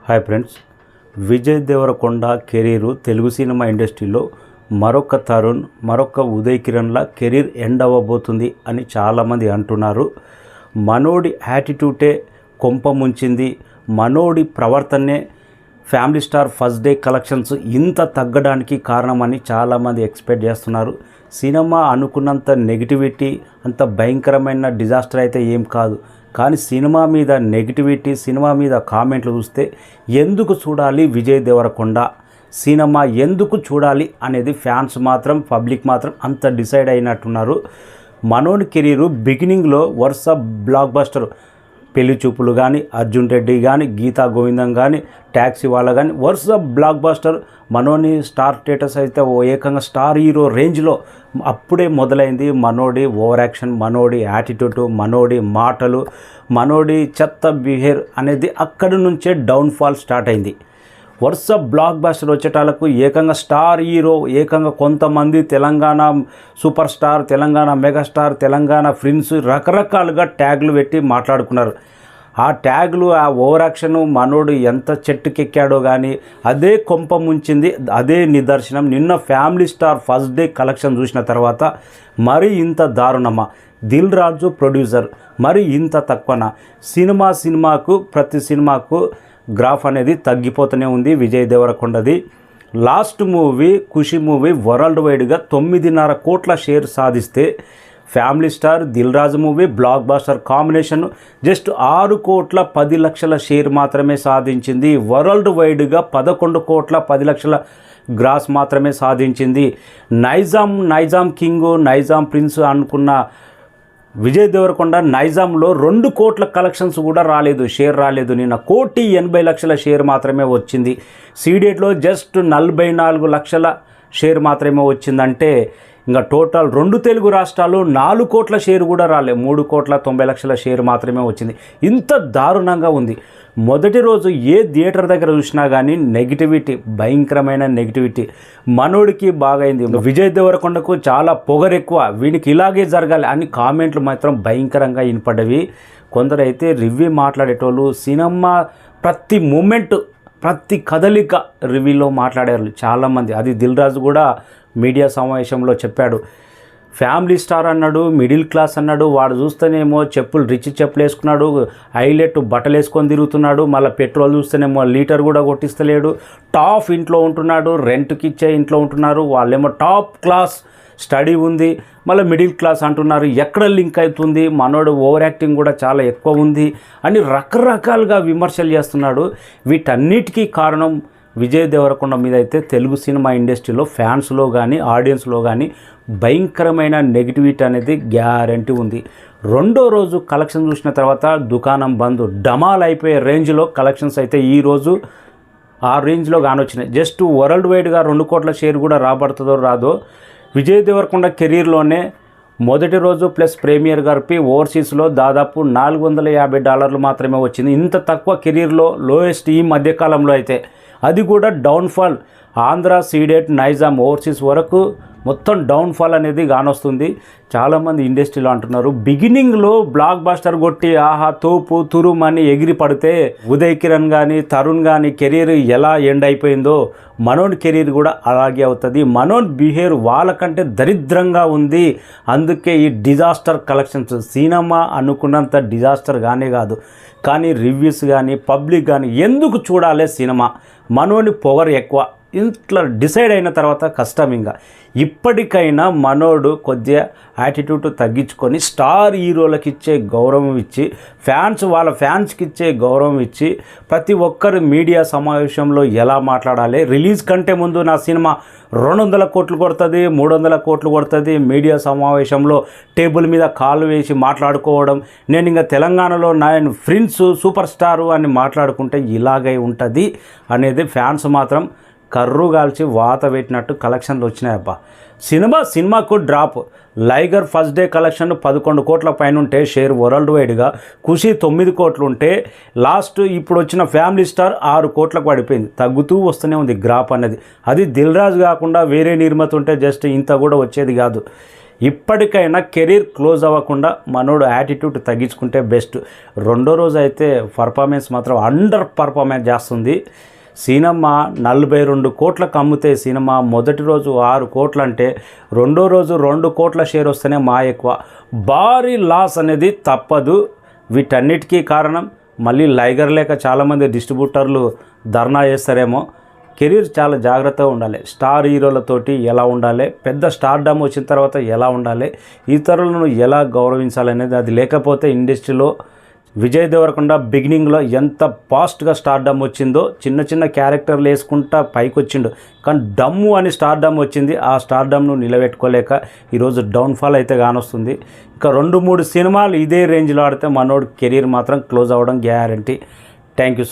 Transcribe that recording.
Hi friends, Vijay Deverakonda career Telugu cinema ఇండస్ట్రీలో మరొక తరుణ్ మరొక ఉదయ్ కిరణ్ల కెరీర్ ఎండ్ అవ్వబోతుంది అని చాలామంది అంటున్నారు. మనోడి యాటిట్యూడే కొంప ముంచింది, మనోడి ప్రవర్తనే family star first day collections ఇంత తగ్గడానికి కారణమని చాలామంది ఎక్స్పెక్ట్ చేస్తున్నారు. సినిమా అనుకున్నంత నెగిటివిటీ అంత భయంకరమైన డిజాస్టర్ అయితే ఏం కాదు, కానీ సినిమా మీద నెగిటివిటీ, సినిమా మీద కామెంట్లు చూస్తే ఎందుకు చూడాలి విజయ్ దేవరకొండ సినిమా ఎందుకు చూడాలి అనేది ఫ్యాన్స్ మాత్రం, పబ్లిక్ మాత్రం అంత డిసైడ్ అయినట్టున్నారు. మనోడి కెరీరు బిగినింగ్లో వరుస బ్లాక్ బస్టర్ పెళ్లి చూపులు కానీ, అర్జున్ రెడ్డి కానీ, గీతా గోవిందం కానీ, ట్యాక్సీ వాళ్ళ కానీ వరుస బ్లాక్ బస్టర్. మనోని స్టార్ స్టేటస్ అయితే ఓ ఏకంగా స్టార్ హీరో రేంజ్లో అప్పుడే మొదలైంది. మనోడి ఓవర్ యాక్షన్, మనోడి యాటిట్యూడ్, మనోడి మాటలు, మనోడి చెత్త బిహేవియర్ అనేది అక్కడి నుంచే డౌన్ఫాల్ స్టార్ట్ అయింది. వరుస బ్లాక్ బస్టర్ వచ్చేటాలకు ఏకంగా స్టార్ హీరో, ఏకంగా కొంతమంది Telangana super star, Telangana megastar, Telangana friends రకరకాలుగా ట్యాగ్లు పెట్టి మాట్లాడుకున్నారు. ఆ ట్యాగ్లు, ఆ ఓవర్ యాక్షన్, మనోడు ఎంత చెట్టుకెక్కాడో కానీ అదే కొంప ముంచింది. అదే నిదర్శనం. నిన్న family star first day collection చూసిన తర్వాత మరి ఇంత దారుణమా? దిల్ రాజు ప్రొడ్యూసర్, మరి ఇంత తక్కువనా? సినిమాకు ప్రతి సినిమాకు గ్రాఫ్ అనేది తగ్గిపోతూనే ఉంది విజయ్ దేవరకొండది. Last movie Kushi movie world వైడ్గా 9.5 కోట్ల షేర్ సాధిస్తే, family star Dil Raju movie blockbuster combination just 6 కోట్ల 10 లక్షల షేర్ మాత్రమే సాధించింది. వరల్డ్ వైడ్గా 11 కోట్ల 10 లక్షల గ్రాస్ మాత్రమే సాధించింది. నైజాం కింగ్, నైజాం ప్రిన్స్ అనుకున్న విజయ్ దేవరకొండ నైజాంలో 2 కోట్ల కలెక్షన్స్ కూడా రాలేదు, షేర్ రాలేదు. నిన్న 1,80,00,000 షేర్ మాత్రమే వచ్చింది. సీడెట్లో జస్ట్ 44 లక్షల షేర్ మాత్రమే వచ్చిందంటే ఇంకా టోటల్ 2 తెలుగు రాష్ట్రాలు 4 కోట్ల షేర్ కూడా రాలేదు. 3,90,00,000 షేర్ మాత్రమే వచ్చింది. ఇంత దారుణంగా ఉంది. మొదటి రోజు ఏ థియేటర్ దగ్గర చూసినా కానీ నెగిటివిటీ, భయంకరమైన నెగిటివిటీ. మనోడికి బాగైంది, విజయ్ దేవరకొండకు చాలా పొగరెక్కువ, వీనికి ఇలాగే జరగాలి అని కామెంట్లు మాత్రం భయంకరంగా వినపడ్డవి. కొందరైతే రివ్యూ మాట్లాడేటోళ్ళు సినిమా ప్రతి మూమెంట్, ప్రతి కదలిక రివ్యూలో మాట్లాడారు చాలామంది. అది దిల్ రాజు కూడా మీడియా సమావేశంలో చెప్పాడు. ఫ్యామిలీ స్టార్ అన్నాడు, మిడిల్ క్లాస్ అన్నాడు, వాడు చూస్తేనేమో చెప్పులు రిచ్ చెప్పులు వేసుకున్నాడు, హైలైట్ బట్టలు వేసుకొని తిరుగుతున్నాడు, మళ్ళీ పెట్రోల్ చూస్తేనేమో లీటర్ కూడా కొట్టిస్తలేడు, టాప్ ఇంట్లో ఉంటున్నాడు, రెంట్కి ఇచ్చే ఇంట్లో ఉంటున్నారు, వాళ్ళేమో టాప్ క్లాస్ స్టడీ ఉంది, మళ్ళీ మిడిల్ క్లాస్ అంటున్నారు. ఎక్కడ లింక్ అవుతుంది? మనోడు ఓవర్ యాక్టింగ్ కూడా చాలా ఎక్కువ ఉంది అని రకరకాలుగా విమర్శలు చేస్తున్నాడు. వీటన్నిటికీ కారణం విజయ్ దేవరకొండ మీద అయితే తెలుగు సినిమా ఇండస్ట్రీలో ఫ్యాన్స్లో కానీ, ఆడియన్స్లో కానీ భయంకరమైన నెగిటివిటీ అనేది గ్యారంటీ ఉంది. రెండో రోజు కలెక్షన్ చూసిన తర్వాత దుకాణం బంద్, డమాల్ అయిపోయే రేంజ్లో కలెక్షన్స్ అయితే ఈరోజు ఆ రేంజ్లో కానొచ్చినాయి. జస్ట్ వరల్డ్ వైడ్గా 2 కోట్ల షేర్ కూడా రాబడుతుందో రాదో. విజయ్ దేవరకొండ కెరీర్లోనే మొదటి రోజు ప్లస్ ప్రీమియర్ గారికి ఓవర్సీస్లో దాదాపు $450 మాత్రమే వచ్చింది. ఇంత తక్కువ కెరీర్లో లోయెస్ట్ ఈ మధ్యకాలంలో అయితే. అది కూడా downfall. Andhra, Ceded, Nizam, overseas వరకు మొత్తం డౌన్ఫాల్ అనేది కానొస్తుంది. చాలామంది ఇండస్ట్రీలో అంటున్నారు, బిగినింగ్లో బ్లాక్ బాస్టర్ కొట్టి ఆహా తోపు తురుమని ఎగిరి పడితే ఉదయ్ కిరణ్ కానీ, తరుణ్ కానీ కెరీర్ ఎలా ఎండ్ అయిపోయిందో మనోన్ కెరీర్ కూడా అలాగే అవుతుంది. మనోన్ బిహేవియర్ వాళ్ళకంటే దరిద్రంగా ఉంది. అందుకే ఈ డిజాస్టర్ కలెక్షన్స్. సినిమా అనుకున్నంత డిజాస్టర్ కానే కాదు, కానీ రివ్యూస్ కానీ, పబ్లిక్ కానీ ఎందుకు చూడాలి సినిమా? మనోని పొగరు ఎక్కువ. ఇట్లా డిసైడ్ అయిన తర్వాత కష్టం. ఇంకా ఇప్పటికైనా మనోడు కొద్దిగా యాటిట్యూడ్ తగ్గించుకొని స్టార్ హీరోలకు ఇచ్చే గౌరవం ఇచ్చి, వాళ్ళ ఫ్యాన్స్కి ఇచ్చే గౌరవం ఇచ్చి, ప్రతి ఒక్కరు మీడియా సమావేశంలో ఎలా మాట్లాడాలి, రిలీజ్ కంటే ముందు నా సినిమా 200 కోట్లు కొడుతుంది, 300 కోట్లు కొడుతుంది, మీడియా సమావేశంలో టేబుల్ మీద కాలు వేసి మాట్లాడుకోవడం, నేను ఇంకా తెలంగాణలో నేను ఫ్రెండ్స్ సూపర్ స్టారు అని మాట్లాడుకుంటే ఇలాగే ఉంటుంది అనేది ఫ్యాన్స్ మాత్రం కర్రు కాల్చి వాత పెట్టినట్టు కలెక్షన్లు వచ్చినాయబ్బా. సినిమాకు డ్రాప్. లైగర్ ఫస్ట్ డే కలెక్షన్ 11 కోట్ల పైన ఉంటే షేర్ వరల్డ్ వైడ్గా, ఖుషి 9 కోట్లు ఉంటే లాస్ట్ ఇప్పుడు వచ్చిన ఫ్యామిలీ స్టార్ 6 కోట్లకు పడిపోయింది. తగ్గుతూ వస్తూనే ఉంది గ్రాఫ్ అనేది. అది దిల్ రాజు కాకుండా వేరే నిర్మాత ఉంటే జస్ట్ ఇంత కూడా వచ్చేది కాదు. ఇప్పటికైనా కెరీర్ క్లోజ్ అవ్వకుండా మనోడు యాటిట్యూడ్ తగ్గించుకుంటే బెస్ట్. రెండో రోజు అయితే పర్ఫార్మెన్స్ మాత్రం అండర్ పర్ఫార్మెన్స్ చేస్తుంది. సినిమా 42 కోట్లకు అమ్మితే సినిమా మొదటి రోజు 6 కోట్లు అంటే రెండో రోజు 2 కోట్ల షేర్ వస్తేనే మా ఎక్కువ. భారీ లాస్ అనేది తప్పదు. వీటన్నిటికీ కారణం మళ్ళీ లైగర్ లేక చాలామంది డిస్ట్రిబ్యూటర్లు ధర్నా చేస్తారేమో. కెరీర్ చాలా జాగ్రత్తగా ఉండాలి. స్టార్ హీరోలతోటి ఎలా ఉండాలి, పెద్ద స్టార్డమ్ వచ్చిన తర్వాత ఎలా ఉండాలి, ఇతరులను ఎలా గౌరవించాలనేది అది లేకపోతే ఇండస్ట్రీలో విజయ్ దేవరకొండ బిగినింగ్లో ఎంత ఫాస్ట్గా స్టార్డమ్ వచ్చిందో, చిన్న చిన్న క్యారెక్టర్లు వేసుకుంటా పైకి వచ్చిండు, కానీ డమ్ము అని స్టార్డమ్ వచ్చింది. ఆ స్టార్డమ్ను నిలబెట్టుకోలేక ఈరోజు డౌన్ఫాల్ అయితే కానొస్తుంది. ఇంకా 2-3 సినిమాలు ఇదే రేంజ్లో ఆడితే మనోడు కెరీర్ మాత్రం క్లోజ్ అవ్వడం గ్యారంటీ. Thank you.